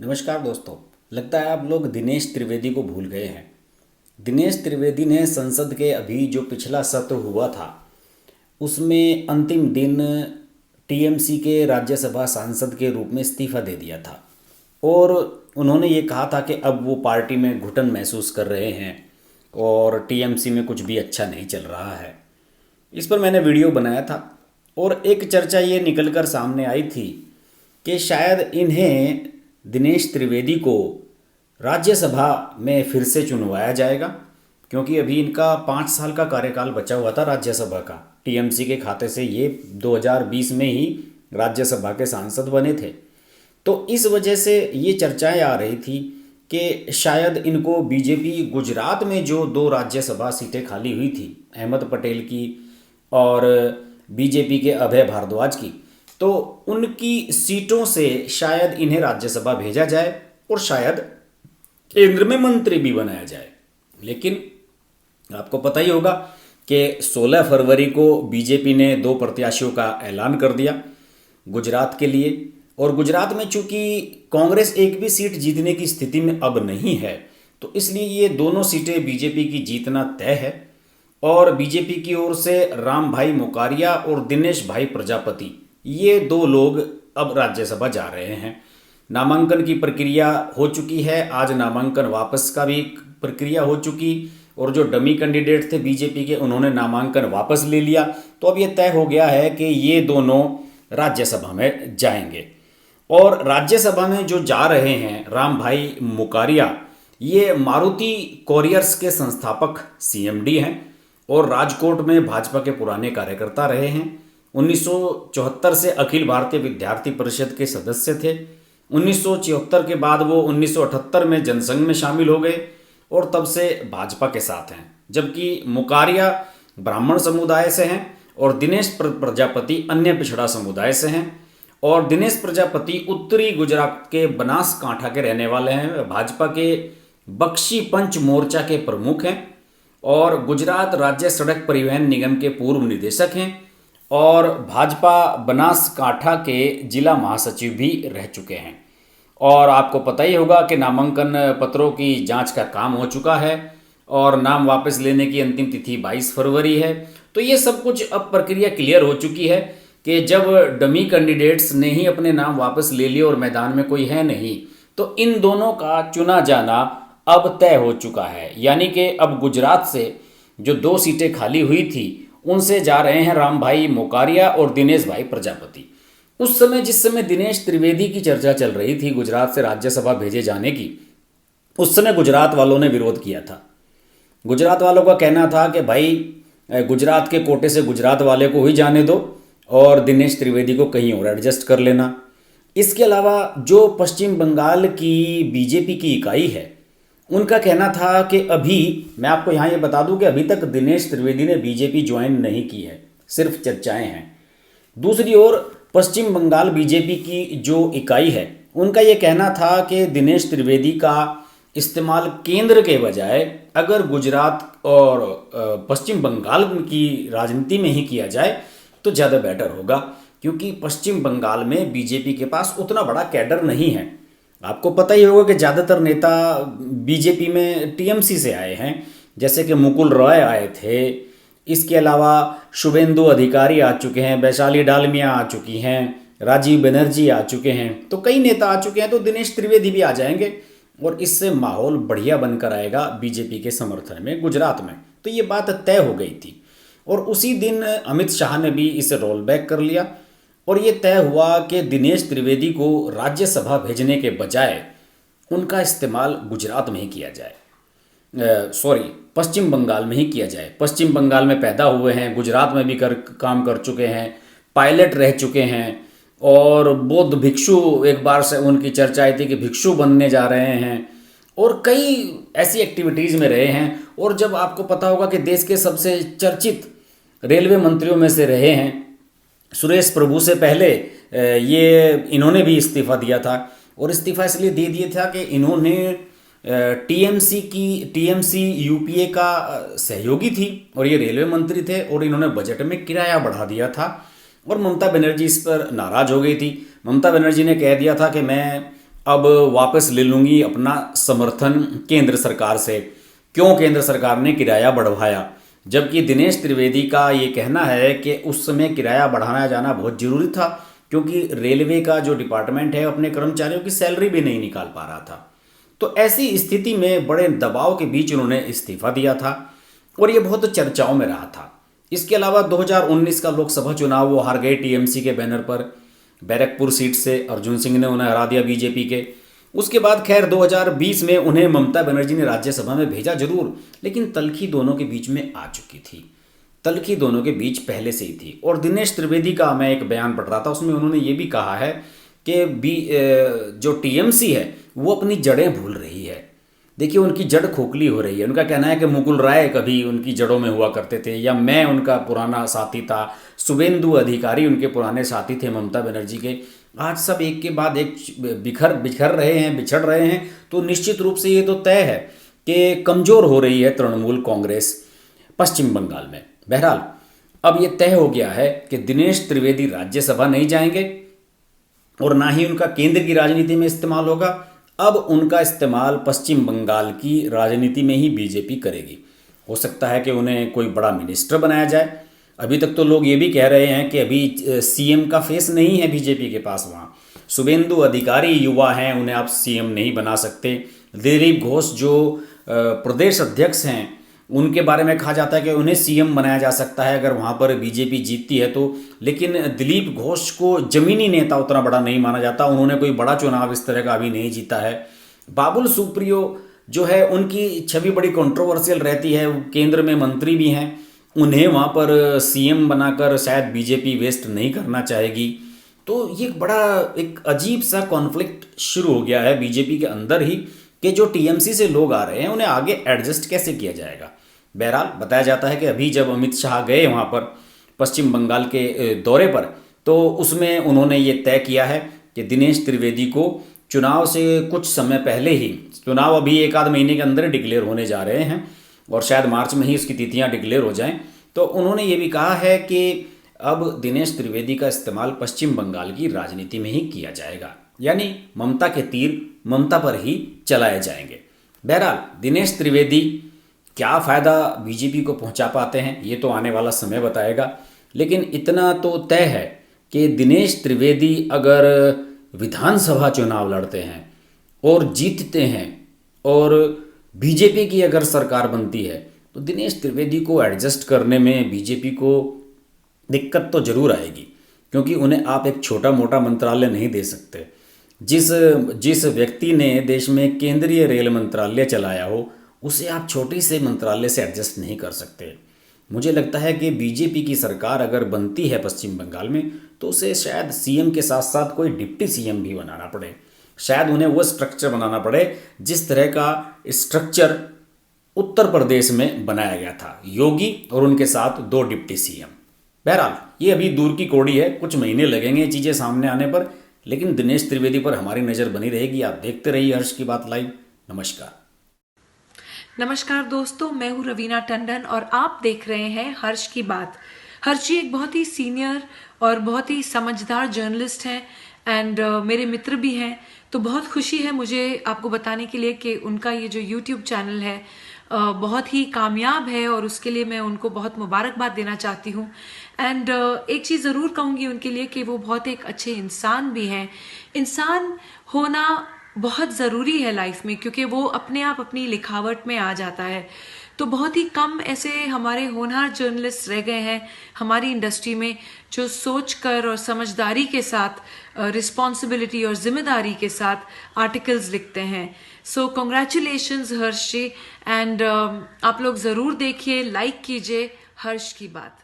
नमस्कार दोस्तों। लगता है आप लोग दिनेश त्रिवेदी को भूल गए हैं। दिनेश त्रिवेदी ने संसद के अभी जो पिछला सत्र हुआ था उसमें अंतिम दिन टीएमसी के राज्यसभा सांसद के रूप में इस्तीफा दे दिया था और उन्होंने ये कहा था कि अब वो पार्टी में घुटन महसूस कर रहे हैं और टीएमसी में कुछ भी अच्छा नहीं चल रहा है। इस पर मैंने वीडियो बनाया था और एक चर्चा ये निकल कर सामने आई थी कि शायद इन्हें दिनेश त्रिवेदी को राज्यसभा में फिर से चुनवाया जाएगा, क्योंकि अभी इनका 5 साल का कार्यकाल बचा हुआ था राज्यसभा का। टीएमसी के खाते से ये 2020 में ही राज्यसभा के सांसद बने थे। तो इस वजह से ये चर्चाएं आ रही थी कि शायद इनको बीजेपी गुजरात में जो 2 राज्यसभा सीटें खाली हुई थी, अहमद पटेल की और बीजेपी के अभय भारद्वाज की, तो उनकी सीटों से शायद इन्हें राज्यसभा भेजा जाए और शायद केंद्र में मंत्री भी बनाया जाए। लेकिन आपको पता ही होगा कि 16 फरवरी को बीजेपी ने 2 प्रत्याशियों का ऐलान कर दिया गुजरात के लिए, और गुजरात में चूंकि कांग्रेस एक भी सीट जीतने की स्थिति में अब नहीं है, तो इसलिए ये दोनों सीटें बीजेपी की जीतना तय है। और बीजेपी की ओर से राम भाई मोकारिया और दिनेश भाई प्रजापति, ये 2 लोग अब राज्यसभा जा रहे हैं। नामांकन की प्रक्रिया हो चुकी है, आज नामांकन वापस का भी प्रक्रिया हो चुकी, और जो डमी कैंडिडेट थे बीजेपी के उन्होंने नामांकन वापस ले लिया। तो अब ये तय हो गया है कि ये दोनों राज्यसभा में जाएंगे। और राज्यसभा में जो जा रहे हैं राम भाई मुकारिया, ये मारुति कोरियर्स के संस्थापक सीएमडी हैं और राजकोट में भाजपा के पुराने कार्यकर्ता रहे हैं। 1974 से अखिल भारतीय विद्यार्थी परिषद के सदस्य थे। 1974 के बाद वो 1978 में जनसंघ में शामिल हो गए और तब से भाजपा के साथ हैं। जबकि मुकारिया ब्राह्मण समुदाय से हैं और दिनेश प्रजापति अन्य पिछड़ा समुदाय से हैं। और दिनेश प्रजापति उत्तरी गुजरात के बनासकांठा के रहने वाले हैं, भाजपा के बख्शी पंच मोर्चा के प्रमुख हैं और गुजरात राज्य सड़क परिवहन निगम के पूर्व निदेशक हैं और भाजपा बनासकांठा के जिला महासचिव भी रह चुके हैं। और आपको पता ही होगा कि नामांकन पत्रों की जांच का काम हो चुका है और नाम वापस लेने की अंतिम तिथि 22 फरवरी है। तो ये सब कुछ अब प्रक्रिया क्लियर हो चुकी है कि जब डमी कैंडिडेट्स ने ही अपने नाम वापस ले लिए और मैदान में कोई है नहीं, तो इन दोनों का चुना जाना अब तय हो चुका है। यानी कि अब गुजरात से जो 2 सीटें खाली हुई थी उनसे जा रहे हैं राम भाई मोकारिया और दिनेश भाई प्रजापति। उस समय जिस समय दिनेश त्रिवेदी की चर्चा चल रही थी गुजरात से राज्यसभा भेजे जाने की, उस समय गुजरात वालों ने विरोध किया था। गुजरात वालों का कहना था कि भाई गुजरात के कोटे से गुजरात वाले को ही जाने दो और दिनेश त्रिवेदी को कहीं और एडजस्ट कर लेना। इसके अलावा जो पश्चिम बंगाल की बीजेपी की इकाई है उनका कहना था कि अभी मैं आपको यहाँ ये बता दूं कि अभी तक दिनेश त्रिवेदी ने बीजेपी ज्वाइन नहीं की है, सिर्फ चर्चाएं हैं। दूसरी ओर पश्चिम बंगाल बीजेपी की जो इकाई है उनका ये कहना था कि दिनेश त्रिवेदी का इस्तेमाल केंद्र के बजाय अगर गुजरात और पश्चिम बंगाल की राजनीति में ही किया जाए तो ज़्यादा बेटर होगा, क्योंकि पश्चिम बंगाल में बीजेपी के पास उतना बड़ा कैडर नहीं है। आपको पता ही होगा कि ज़्यादातर नेता बीजेपी में टीएमसी से आए हैं, जैसे कि मुकुल रॉय आए थे। इसके अलावा शुभेंदु अधिकारी आ चुके हैं, वैशाली डालमिया आ चुकी हैं, राजीव बनर्जी आ चुके हैं, तो कई नेता आ चुके हैं। तो दिनेश त्रिवेदी भी आ जाएंगे और इससे माहौल बढ़िया बनकर आएगा बीजेपी के समर्थन में गुजरात में। तो ये बात तय हो गई थी और उसी दिन अमित शाह ने भी इसे रोल बैक कर लिया और ये तय हुआ कि दिनेश त्रिवेदी को राज्यसभा भेजने के बजाय उनका इस्तेमाल गुजरात में ही किया जाए, पश्चिम बंगाल में ही किया जाए। पश्चिम बंगाल में पैदा हुए हैं, गुजरात में भी काम कर चुके हैं, पायलट रह चुके हैं और बौद्ध भिक्षु, एक बार से उनकी चर्चा आई थी कि भिक्षु बनने जा रहे हैं और कई ऐसी एक्टिविटीज़ में रहे हैं। और जब आपको पता होगा कि देश के सबसे चर्चित रेलवे मंत्रियों में से रहे हैं, सुरेश प्रभु से पहले ये इन्होंने भी इस्तीफा दिया था और इस्तीफा इसलिए दे दिया था कि इन्होंने टीएमसी यूपीए का सहयोगी थी और ये रेलवे मंत्री थे और इन्होंने बजट में किराया बढ़ा दिया था और ममता बनर्जी इस पर नाराज़ हो गई थी। ममता बनर्जी ने कह दिया था कि मैं अब वापस ले लूँगी अपना समर्थन केंद्र सरकार से। क्यों केंद्र सरकार ने किराया बढ़वाया, जबकि दिनेश त्रिवेदी का ये कहना है कि उस समय किराया बढ़ाना जाना बहुत ज़रूरी था, क्योंकि रेलवे का जो डिपार्टमेंट है अपने कर्मचारियों की सैलरी भी नहीं निकाल पा रहा था। तो ऐसी स्थिति में बड़े दबाव के बीच उन्होंने इस्तीफा दिया था और ये बहुत चर्चाओं में रहा था। इसके अलावा 2019 का लोकसभा चुनाव वो हार गए टीएमसी के बैनर पर। बैरकपुर सीट से अर्जुन सिंह ने उन्हें हरा दिया बीजेपी के। उसके बाद खैर 2020 में उन्हें ममता बनर्जी ने राज्यसभा में भेजा जरूर, लेकिन तल्खी दोनों के बीच में आ चुकी थी। तल्खी दोनों के बीच पहले से ही थी। और दिनेश त्रिवेदी का मैं एक बयान पढ़ रहा था, उसमें उन्होंने ये भी कहा है कि जो टीएमसी है वो अपनी जड़ें भूल रही है। देखिए, उनकी जड़ खोखली हो रही है। उनका कहना है कि मुकुल राय कभी उनकी जड़ों में हुआ करते थे, या मैं उनका पुराना साथी था, शुभेंदु अधिकारी उनके पुराने साथी थे ममता बनर्जी के। आज सब एक के बाद एक बिछड़ रहे हैं। तो निश्चित रूप से ये तो तय है कि कमज़ोर हो रही है तृणमूल कांग्रेस पश्चिम बंगाल में। बहरहाल अब ये तय हो गया है कि दिनेश त्रिवेदी राज्यसभा नहीं जाएंगे और ना ही उनका केंद्र की राजनीति में इस्तेमाल होगा। अब उनका इस्तेमाल पश्चिम बंगाल की राजनीति में ही बीजेपी करेगी। हो सकता है कि उन्हें कोई बड़ा मिनिस्टर बनाया जाए। अभी तक तो लोग ये भी कह रहे हैं कि अभी सीएम का फेस नहीं है बीजेपी के पास। वहाँ शुभेंदु अधिकारी युवा हैं, उन्हें आप सीएम नहीं बना सकते। दिलीप घोष जो प्रदेश अध्यक्ष हैं, उनके बारे में कहा जाता है कि उन्हें सीएम बनाया जा सकता है अगर वहाँ पर बीजेपी जीतती है तो। लेकिन दिलीप घोष को जमीनी नेता उतना बड़ा नहीं माना जाता। उन्होंने कोई बड़ा चुनाव इस तरह का अभी नहीं जीता है। बाबुल सुप्रियो जो है, उनकी छवि बड़ी कंट्रोवर्शियल रहती है। केंद्र में मंत्री भी हैं, उन्हें वहाँ पर सीएम बनाकर शायद बीजेपी वेस्ट नहीं करना चाहेगी। तो ये बड़ा एक अजीब सा कॉन्फ्लिक्ट शुरू हो गया है बीजेपी के अंदर ही कि जो टीएमसी से लोग आ रहे हैं उन्हें आगे एडजस्ट कैसे किया जाएगा। बहरहाल बताया जाता है कि अभी जब अमित शाह गए वहाँ पर पश्चिम बंगाल के दौरे पर, तो उसमें उन्होंने ये तय किया है कि दिनेश त्रिवेदी को चुनाव से कुछ समय पहले ही, चुनाव अभी एक आध महीने के अंदर डिक्लेयर होने जा रहे हैं और शायद मार्च में ही उसकी तिथियां डिक्लेयर हो जाएं, तो उन्होंने ये भी कहा है कि अब दिनेश त्रिवेदी का इस्तेमाल पश्चिम बंगाल की राजनीति में ही किया जाएगा, यानी ममता के तीर ममता पर ही चलाए जाएंगे। बहरहाल दिनेश त्रिवेदी क्या फ़ायदा बीजेपी को पहुंचा पाते हैं ये तो आने वाला समय बताएगा। लेकिन इतना तो तय है कि दिनेश त्रिवेदी अगर विधानसभा चुनाव लड़ते हैं और जीतते हैं और बीजेपी की अगर सरकार बनती है, तो दिनेश त्रिवेदी को एडजस्ट करने में बीजेपी को दिक्कत तो ज़रूर आएगी, क्योंकि उन्हें आप एक छोटा मोटा मंत्रालय नहीं दे सकते। जिस व्यक्ति ने देश में केंद्रीय रेल मंत्रालय चलाया हो, उसे आप छोटे से मंत्रालय से एडजस्ट नहीं कर सकते। मुझे लगता है कि बीजेपी की सरकार अगर बनती है पश्चिम बंगाल में, तो उसे शायद सीएम के साथ साथ कोई डिप्टी सीएम भी बनाना पड़े। शायद उन्हें वो स्ट्रक्चर बनाना पड़े जिस तरह का स्ट्रक्चर उत्तर प्रदेश में बनाया गया था, योगी और उनके साथ 2 डिप्टी सीएम। बहरहाल ये अभी दूर की कौड़ी है, कुछ महीने लगेंगे चीज़ें सामने आने पर, लेकिन दिनेश त्रिवेदी पर हमारी नज़र बनी रहेगी। आप देखते रहिए हर्ष की बात लाइव। नमस्कार दोस्तों, मैं हूँ रवीना टंडन और आप देख रहे हैं हर्ष की बात। हर्ष जी एक बहुत ही सीनियर और बहुत ही समझदार जर्नलिस्ट हैं एंड मेरे मित्र भी हैं। तो बहुत खुशी है मुझे आपको बताने के लिए कि उनका ये जो यूट्यूब चैनल है बहुत ही कामयाब है और उसके लिए मैं उनको बहुत मुबारकबाद देना चाहती हूँ। एंड एक चीज़ ज़रूर कहूँगी उनके लिए कि वो बहुत एक अच्छे इंसान भी हैं। इंसान होना बहुत ज़रूरी है लाइफ में, क्योंकि वो अपने आप अपनी लिखावट में आ जाता है। तो बहुत ही कम ऐसे हमारे होनहार जर्नलिस्ट रह गए हैं हमारी इंडस्ट्री में जो सोचकर और समझदारी के साथ, रिस्पॉन्सिबिलिटी और जिम्मेदारी के साथ आर्टिकल्स लिखते हैं। सो कॉन्ग्रेचुलेशंस हर्ष जी, एंड आप लोग ज़रूर देखिए, लाइक कीजिए हर्ष की बात।